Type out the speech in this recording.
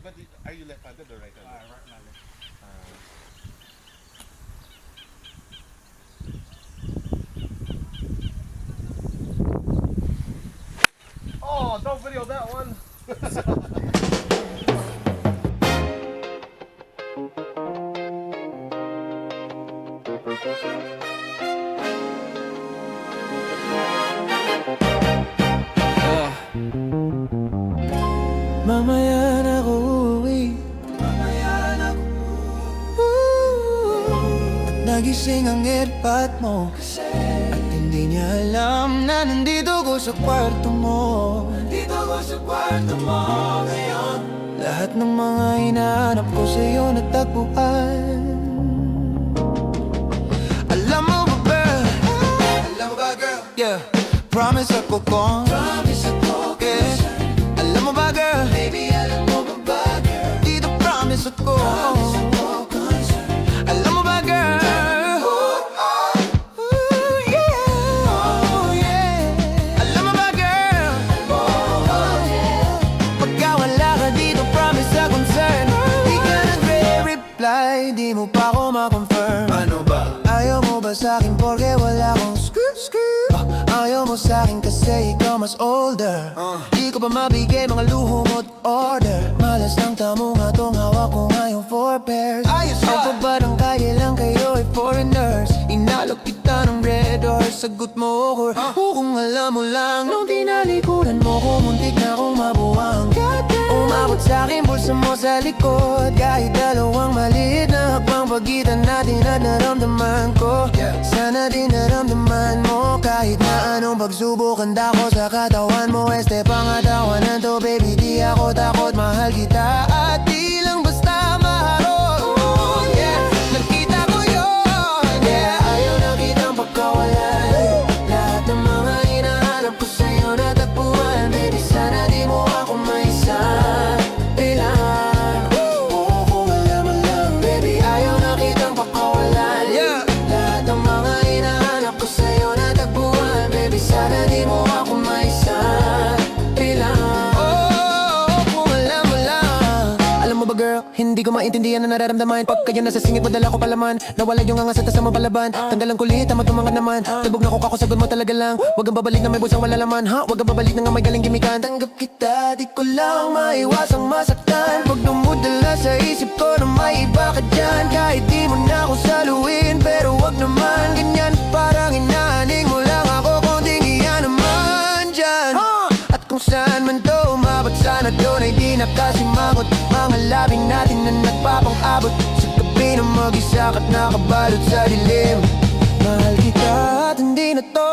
But are you left-handed or right-handed? Right-handed. Oh, don't video that one. Mamaya na ako uuwi. At nagising ang airpot mo at hindi niya alam na nandito ko sa kwarto mo. Ngayon lahat ng mga hinahanap ko sa'yo natagpuan. Alam mo ba girl? Yeah, promise ako kung yeah. Alam mo ba girl? Baby, alam mo ba girl? Dito promise ako. Alam mo ba girl? Ooh, yeah. Alam mo ba girl? Pagka wala ka dito, promise sa concern. Di ka nagre-reply, di mo pa ako ma-confirm. Ano ba? Ayaw mo ba sa'kin porque wala akong ayaw mo sa'kin kasi ikaw mas older. Di ko pa mabigay mga luho mo't order. Malas ng tamo nga tong hawak ko ngayon 4 pairs. Ang pabarang kaya lang kayo ay foreigners. Inalok kita ng red horse, sagot mo or kung alam mo lang. Nung tinalikuran mo ko, muntik na akong mabuwang. Umabot sa'kin bulsa mo sa likod. Kahit dalawang maliit na hakbang pagitan natin at naramdaman ko. Sana din naramdaman mo kahit na anong pagsubok handa ko sa katawan mo. Este pangatawanan to baby, di ako takot, mahal kita at di lang basta maharot. Yeah, nakita ko yun. Yeah, ayaw na kitang pagkawalan. Lahat ng mga hinahanap ko sa'yo natagpuan. Baby, sana di mo ako maisan. Oo, kung alam mo lang. Baby, ayaw na kitang pagkawalan. Yeah, lahat ng mga hinahanap ko sa'yo natagpuan. Baby, sana di mo ako maisan. Girl, hindi ko maintindihan na nararamdaman. Pag kayo nasa singit mo, dala ko palaman. Nawala yung angas at kasama palaban. Tanggalan kulit, tama tumangat naman. Tubog na ko kakosagod mo talaga lang. Huwag kang babalik na may busang wala laman. Huwag kang babalik na nga may galing gimikan. Tanggap kita, di ko lang maiwasang masaktan. Pag dumudala sa isip ko na may iba ka dyan. Kahit di mo na ako saluin, pero wag naman ganyan. Parang inahaning mo lang ako, konting iyan naman dyan. At kung saan man to umabot, sana doon ay di nakasimangot. Mga labing natin na nagpapang-abot sa gabi na mag-isa ka't nakabalot sa dilim. Mahal kita at hindi na to